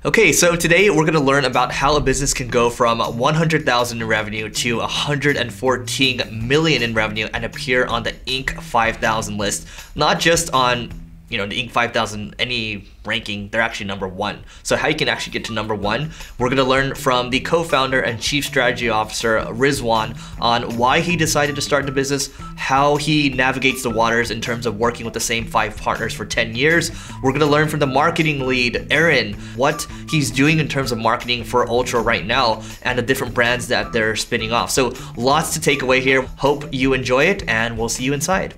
Okay, so today we're gonna learn about how a business can go from 100,000 in revenue to 114 million in revenue and appear on the Inc. 5000 list. Not just on, the Inc. 5000, any ranking, they're actually #1. So how you can actually get to #1, we're gonna learn from the co-founder and chief strategy officer, Rizwan, on why he decided to start the business, how he navigates the waters in terms of working with the same 5 partners for 10 years. We're gonna learn from the marketing lead, Aron, what he's doing in terms of marketing for Ultra right now and the different brands that they're spinning off. So lots to take away here. Hope you enjoy it and we'll see you inside.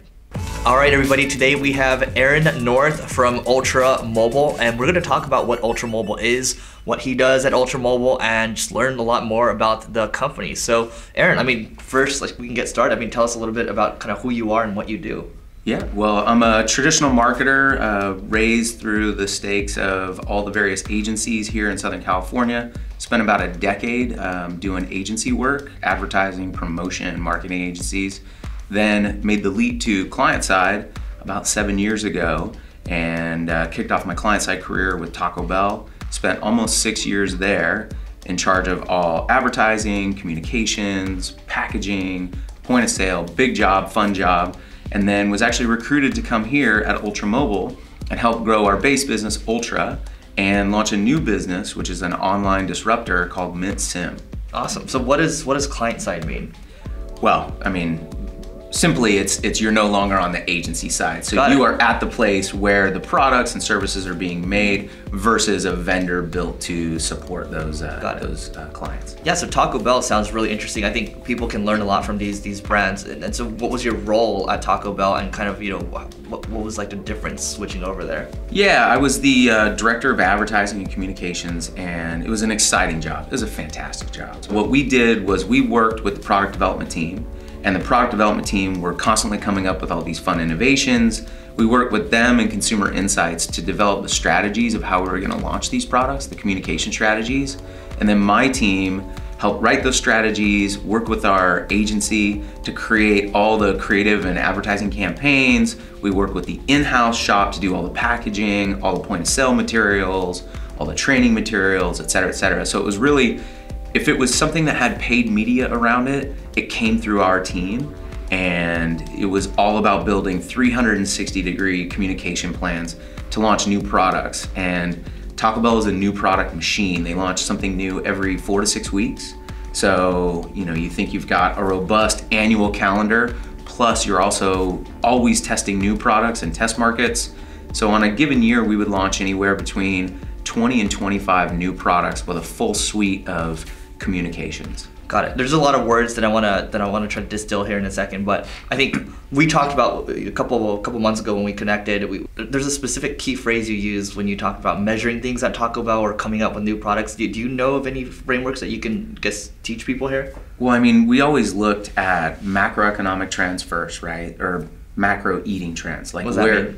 All right, everybody, today we have Aron North from Ultra Mobile, and we're gonna talk about what Ultra Mobile is, what he does at Ultra Mobile, and just learn a lot more about the company. So Aron, first, we can get started. Tell us a little bit about kind of who you are and what you do. Yeah, well, I'm a traditional marketer, raised through the stakes of all the various agencies here in Southern California. Spent about a decade doing agency work, advertising, promotion, marketing agencies. Then made the leap to client side about 7 years ago and kicked off my client side career with Taco Bell. Spent almost 6 years there in charge of all advertising, communications, packaging, point of sale, big job, fun job. And then was actually recruited to come here at Ultra Mobile and help grow our base business, Ultra, and launch a new business, which is an online disruptor called Mint Sim. Awesome. So what does client side mean? Well, simply it's you're no longer on the agency side. So you are at the place where the products and services are being made versus a vendor built to support those clients. Yeah, so Taco Bell sounds really interesting. I think people can learn a lot from these brands. And so what was your role at Taco Bell and kind of, what was like the difference switching over there? Yeah, I was the director of advertising and communications, and it was an exciting job. It was a fantastic job. So what we did was we worked with the product development team, and the product development team were constantly coming up with all these fun innovations. We worked with them and consumer insights to develop the strategies of how we were gonna launch these products, the communication strategies. And then my team helped write those strategies, work with our agency to create all the creative and advertising campaigns. We worked with the in-house shop to do all the packaging, all the point of sale materials, all the training materials, et cetera, et cetera. So it was really, if it was something that had paid media around it, it came through our team, and it was all about building 360-degree communication plans to launch new products. And Taco Bell is a new product machine. They launch something new every 4 to 6 weeks. So, you think you've got a robust annual calendar, plus you're also always testing new products and test markets. So on a given year, we would launch anywhere between 20 and 25 new products with a full suite of communications. Got it. There's a lot of words that I wanna try to distill here in a second, but I think we talked about a couple months ago when we connected. There's a specific key phrase you used when you talk about measuring things at Taco Bell or coming up with new products. Do you know of any frameworks that you can teach people here? Well, we always looked at macroeconomic trends first, right? Or macro eating trends, like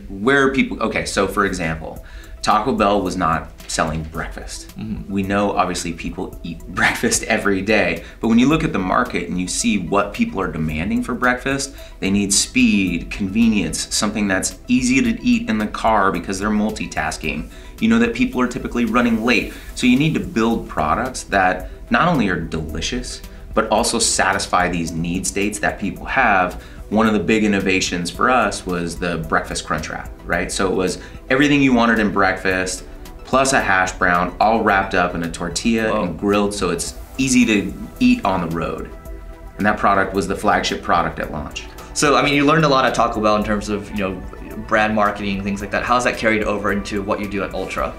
where people. Okay, so for example, Taco Bell was not selling breakfast. We know obviously people eat breakfast every day, but when you look at the market and you see what people are demanding for breakfast, they need speed, convenience, something that's easy to eat in the car because they're multitasking. You know that people are typically running late. So you need to build products that not only are delicious, but also satisfy these need states that people have. One of the big innovations for us was the breakfast crunch wrap, right? So it was everything you wanted in breakfast, plus a hash brown, all wrapped up in a tortilla and grilled so it's easy to eat on the road. And that product was the flagship product at launch. So, you learned a lot at Taco Bell in terms of, brand marketing, things like that. How's that carried over into what you do at Ultra?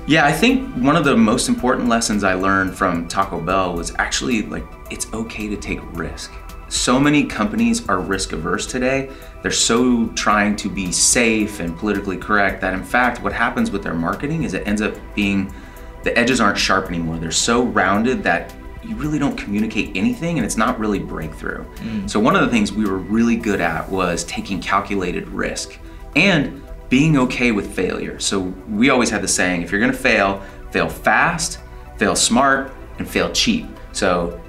Yeah, I think one of the most important lessons I learned from Taco Bell was actually it's okay to take risk. So many companies are risk averse today. They're so trying to be safe and politically correct that in fact what happens with their marketing is it ends up being, the edges aren't sharp anymore. They're so rounded that you really don't communicate anything and it's not really breakthrough. So one of the things we were really good at was taking calculated risk and being okay with failure. So we always had the saying, if you're gonna fail, fail fast, fail smart, and fail cheap. So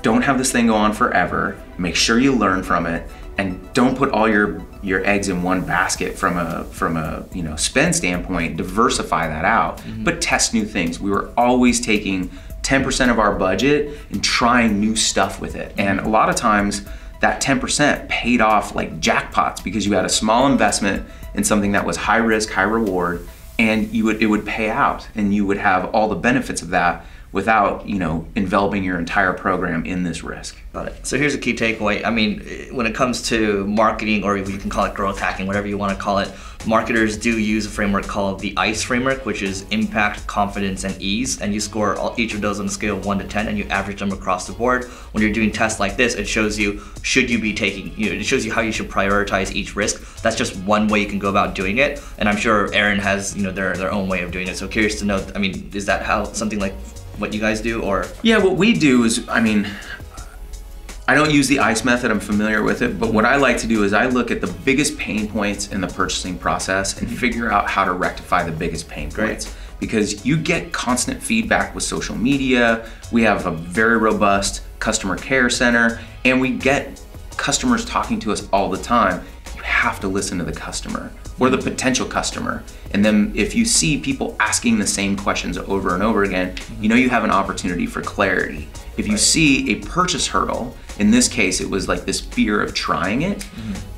don't have this thing go on forever, make sure you learn from it, and don't put all your your eggs in one basket from a spend standpoint, diversify that out, but test new things. We were always taking 10% of our budget and trying new stuff with it. And a lot of times that 10% paid off like jackpots because you had a small investment in something that was high risk, high reward, and it would pay out, and you would have all the benefits of that without, enveloping your entire program in this risk. Got it. So here's a key takeaway. I mean, when it comes to marketing, or you can call it growth hacking, whatever you want to call it, marketers do use a framework called the ICE framework, which is impact, confidence, and ease. And you score each of those on a scale of 1 to 10, and you average them across the board. When you're doing tests like this, it shows you, should you be taking, it shows you how you should prioritize each risk. That's just one way you can go about doing it. And I'm sure Aron has, their own way of doing it. So curious to know, I mean, is that how something like what you guys do, or? Yeah, what we do is, I don't use the ICE method, I'm familiar with it, but what I like to do is I look at the biggest pain points in the purchasing process and figure out how to rectify the biggest pain points. Great. Because you get constant feedback with social media, we have a very robust customer care center, and we get customers talking to us all the time. You have to listen to the customer or the potential customer. And then if you see people asking the same questions over and over again, you have an opportunity for clarity. If you see a purchase hurdle, in this case, it was like this fear of trying it.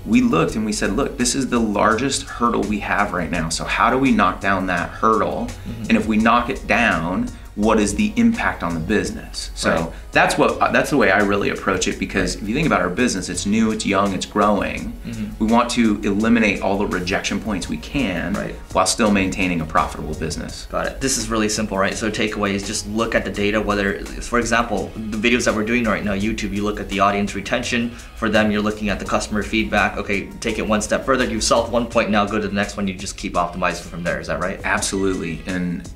We looked and we said, look, this is the largest hurdle we have right now. So how do we knock down that hurdle? And if we knock it down, what is the impact on the business? So that's the way I really approach it, because if you think about our business, it's new, it's young, it's growing. We want to eliminate all the rejection points we can while still maintaining a profitable business. Got it. This is really simple, right? So takeaway is just look at the data, whether, for example, the videos that we're doing right now, YouTube, you look at the audience retention. For them, you're looking at the customer feedback. Okay, take it one step further. You've solved one point, now go to the next one. You just keep optimizing from there. Is that right? Absolutely. And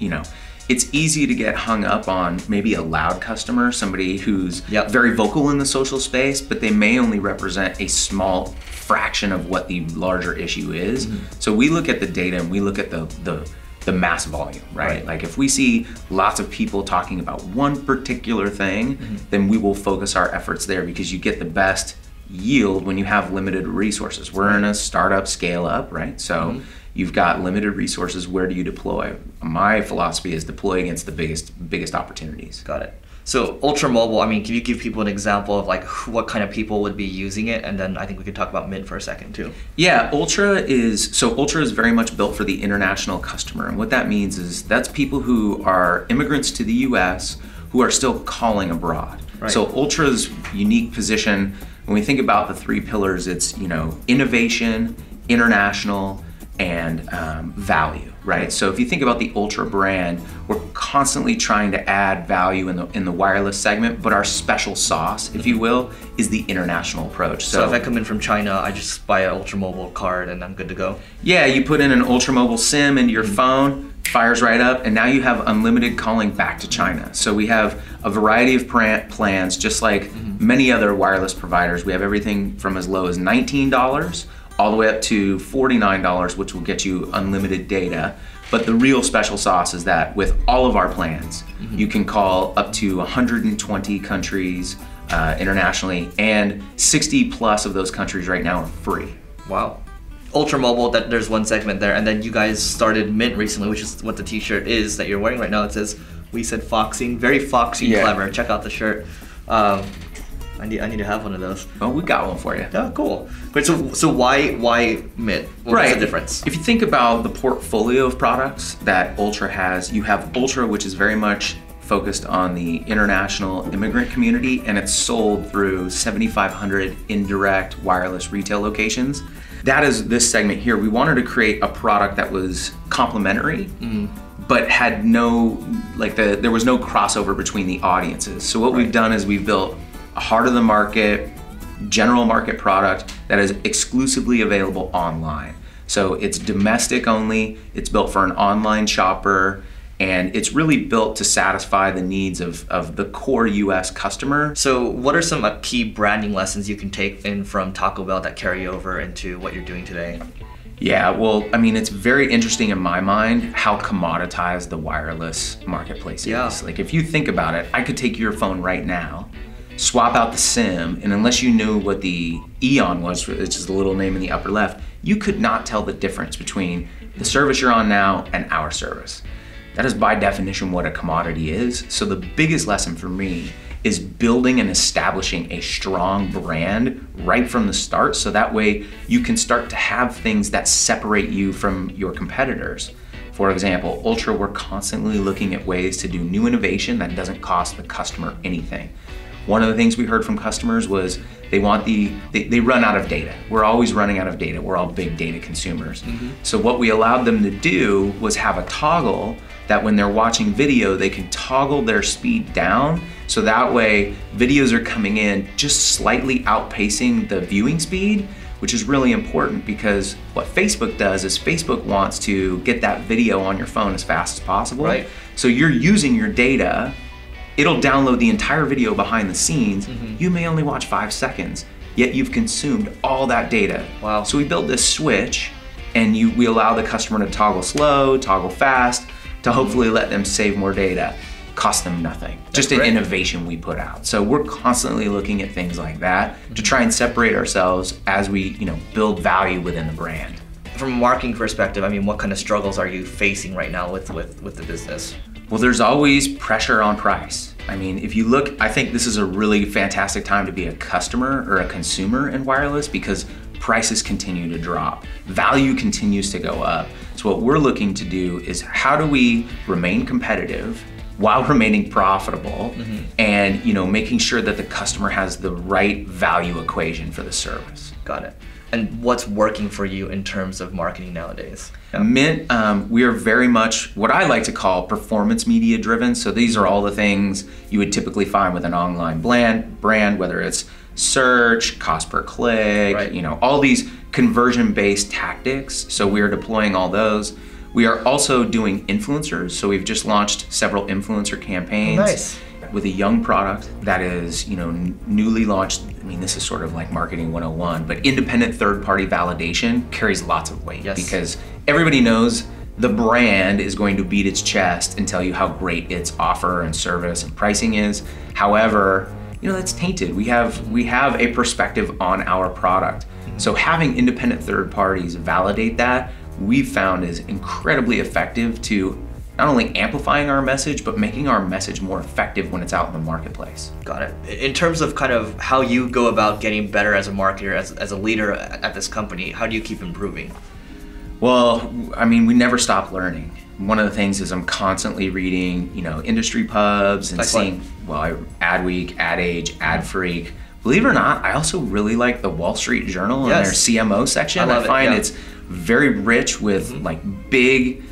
it's easy to get hung up on maybe a loud customer, somebody who's very vocal in the social space, but they may only represent a small fraction of what the larger issue is. So we look at the data and we look at the mass volume, right? Like if we see lots of people talking about one particular thing, then we will focus our efforts there, because you get the best yield when you have limited resources. We're in a startup scale up, right? So you've got limited resources. Where do you deploy? My philosophy is deploy against the biggest opportunities. Got it. So ultra mobile, can you give people an example of like what kind of people would be using it? And then I think we could talk about Mint for a second too. Yeah, Ultra is very much built for the international customer. And what that means is that's people who are immigrants to the US who are still calling abroad. So Ultra's unique position, when we think about the 3 pillars, it's innovation, international, and value, right? So if you think about the Ultra brand, we're constantly trying to add value in the wireless segment, but our special sauce, if you will, is the international approach. So if I come in from China, I just buy an Ultra Mobile card and I'm good to go? Yeah, you put in an Ultra Mobile SIM into your phone, fires right up, and now you have unlimited calling back to China. So we have a variety of plans, just like many other wireless providers. We have everything from as low as $19 all the way up to $49, which will get you unlimited data. But the real special sauce is that with all of our plans, you can call up to 120 countries internationally, and 60 plus of those countries right now are free. Wow. Ultra mobile, there's one segment there, and then you guys started Mint recently, which is what the t-shirt is that you're wearing right now. It says, we said foxing, very foxy, clever. Check out the shirt. I need to have one of those. Well, we got one for you. Oh, cool. But so why Mint? What's the difference? If you think about the portfolio of products that Ultra has, you have Ultra, which is very much focused on the international immigrant community, and it's sold through 7,500 indirect wireless retail locations. That is this segment here. We wanted to create a product that was complementary, but had there was no crossover between the audiences. So what we've done is we've built a heart of the market, general market product that is exclusively available online. So it's domestic only, it's built for an online shopper, and it's really built to satisfy the needs of the core US customer. So what are some key branding lessons you can take in from Taco Bell that carry over into what you're doing today? Yeah, well, it's very interesting in my mind how commoditized the wireless marketplace is. Like if you think about it, I could take your phone right now, swap out the SIM, and unless you knew what the EON was, which is the little name in the upper left, you could not tell the difference between the service you're on now and our service. That is by definition what a commodity is. So the biggest lesson for me is building and establishing a strong brand right from the start, so that way you can start to have things that separate you from your competitors. For example, Ultra, we're constantly looking at ways to do new innovation that doesn't cost the customer anything. One of the things we heard from customers was they run out of data. We're always running out of data. We're all big data consumers. So what we allowed them to do was have a toggle that when they're watching video, they can toggle their speed down, so that way videos are coming in just slightly outpacing the viewing speed, which is really important because what Facebook does is Facebook wants to get that video on your phone as fast as possible. Right. So you're using your data, it'll download the entire video behind the scenes. You may only watch 5 seconds, yet you've consumed all that data. Wow. So we built this switch, and we allow the customer to toggle slow, toggle fast, to hopefully let them save more data. Cost them nothing. Just an innovation we put out. So we're constantly looking at things like that to try and separate ourselves as we, build value within the brand. From a marketing perspective, I mean, what kind of struggles are you facing right now with the business? Well, there's always pressure on price. I mean, if you look, I think this is a really fantastic time to be a customer or a consumer in wireless because prices continue to drop. Value continues to go up. So what we're looking to do is how do we remain competitive while remaining profitable and making sure that the customer has the right value equation for the service. Got it. And what's working for you in terms of marketing nowadays? Mint, we are very much what I like to call performance media driven. So these are all the things you would typically find with an online brand, whether it's search, cost per click, all these conversion-based tactics. So we are deploying all those. We are also doing influencers. So we've just launched several influencer campaigns with a young product that is, newly launched. I mean, this is sort of like marketing 101, but independent third-party validation carries lots of weight because everybody knows the brand is going to beat its chest and tell you how great its offer and service and pricing is. However, that's tainted. We have a perspective on our product. So having independent third parties validate that, we've found is incredibly effective to not only amplifying our message, but making our message more effective when it's out in the marketplace. Got it. In terms of kind of how you go about getting better as a marketer, as a leader at this company, how do you keep improving? Well, I mean, we never stop learning. One of the things is I'm constantly reading, industry pubs and seeing, Adweek, Ad Age, Ad Freak. Believe it or not, I also really like the Wall Street Journal and their CMO section. I find it's very rich with like big,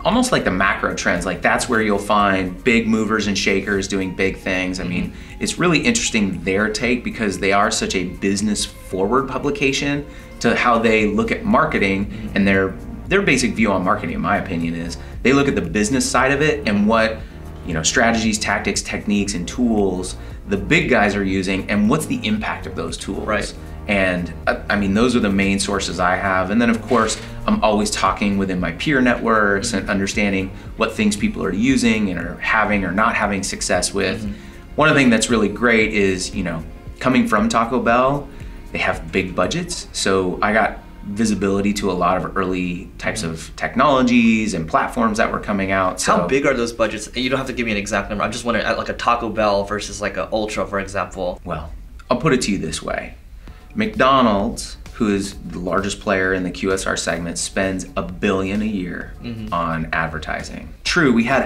almost like the macro trends. Like that's where you'll find big movers and shakers doing big things. I mean, it's really interesting their take because they are such a business forward publication to how they look at marketing, and their basic view on marketing, in my opinion, is they look at the business side of it and what strategies, tactics, techniques, and tools the big guys are using, and what's the impact of those tools. Right. And I mean, those are the main sources I have. And then of course, I'm always talking within my peer networks and understanding what things people are using and are having or not having success with. One of the things that's really great is, coming from Taco Bell, they have big budgets. So I got visibility to a lot of early types of technologies and platforms that were coming out. So, how big are those budgets? You don't have to give me an exact number. I'm just wondering, at like a Taco Bell versus like a Ultra, for example. Well, I'll put it to you this way. McDonald's, who is the largest player in the QSR segment, spends $1 billion a year on advertising. True, we had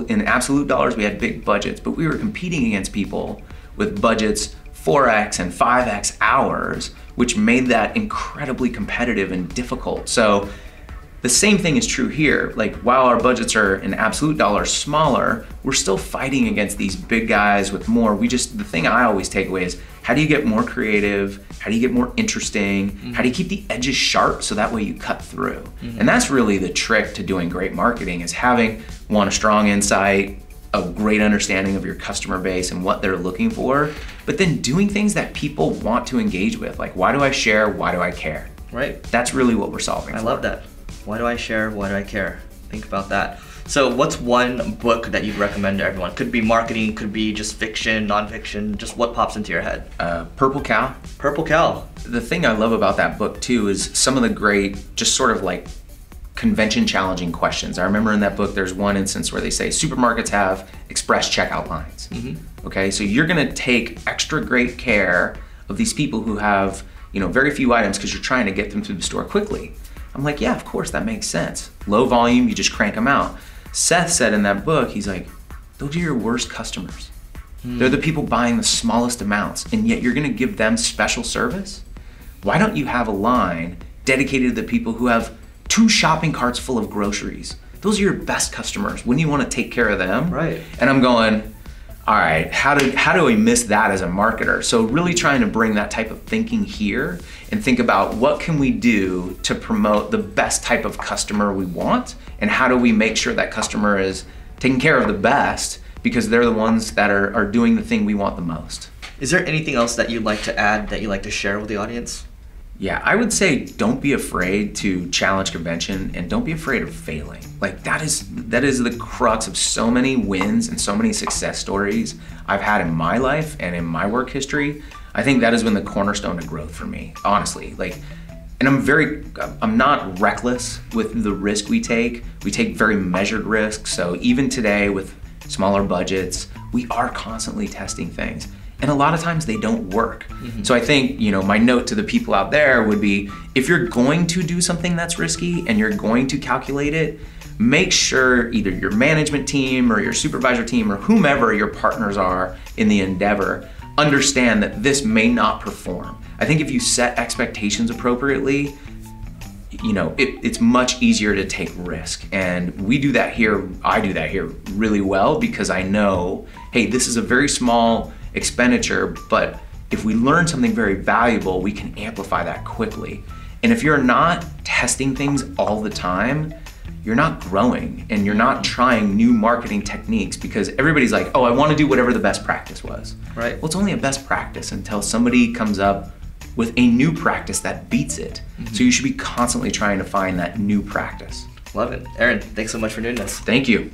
in absolute dollars, we had big budgets, but we were competing against people with budgets 4x and 5x ours, which made that incredibly competitive and difficult. So the same thing is true here. Like, while our budgets are in absolute dollars smaller, we're still fighting against these big guys with more. The thing I always take away is, how do you get more creative? How do you get more interesting? How do you keep the edges sharp so that way you cut through? And that's really the trick to doing great marketing, is having, a strong insight, a great understanding of your customer base and what they're looking for, but then doing things that people want to engage with. Like, why do I share? Why do I care? Right. That's really what we're solving for. I love that. Why do I share? Why do I care? Think about that. So what's one book that you'd recommend to everyone? Could be marketing, could be just fiction, nonfiction, just what pops into your head? Purple Cow. Purple Cow. The thing I love about that book too is some of the great, just sort of like convention challenging questions. I remember in that book there's one instance where they say supermarkets have express checkout lines. Okay, so you're gonna take extra great care of these people who have, you know, very few items because you're trying to get them through the store quickly. I'm like, yeah, of course, that makes sense. Low volume, you just crank them out. Seth said in that book, he's like, those are your worst customers. They're the people buying the smallest amounts, and yet you're gonna give them special service? Why don't you have a line dedicated to the people who have 2 shopping carts full of groceries? Those are your best customers. Wouldn't you wanna take care of them? Right. And I'm going, all right, how do we miss that as a marketer? So really trying to bring that type of thinking here and think about what can we do to promote the best type of customer we want, and how do we make sure that customer is taken care of the best because they're the ones that are doing the thing we want the most. Is there anything else that you'd like to add, that you'd like to share with the audience? Yeah, I would say don't be afraid to challenge convention, and don't be afraid of failing. Like that is the crux of so many wins and so many success stories I've had in my life and in my work history. I think that has been the cornerstone of growth for me, honestly. Like, and I'm not reckless with the risk we take. We take very measured risks. So even today with smaller budgets, we are constantly testing things. And a lot of times they don't work. So I think, you know, my note to the people out there would be, if you're going to do something that's risky and you're going to calculate it, make sure either your management team or your supervisor team or whomever your partners are in the endeavor understand that this may not perform. I think if you set expectations appropriately, you know, it's much easier to take risk. And we do that here, I do that here really well, because I know, hey, this is a very small expenditure, but if we learn something very valuable, we can amplify that quickly. And if you're not testing things all the time, you're not growing and you're not trying new marketing techniques, because everybody's like, oh, I want to do whatever the best practice was. Right. Well, it's only a best practice until somebody comes up with a new practice that beats it. So you should be constantly trying to find that new practice. Love it. Aron, thanks so much for doing this. Thank you.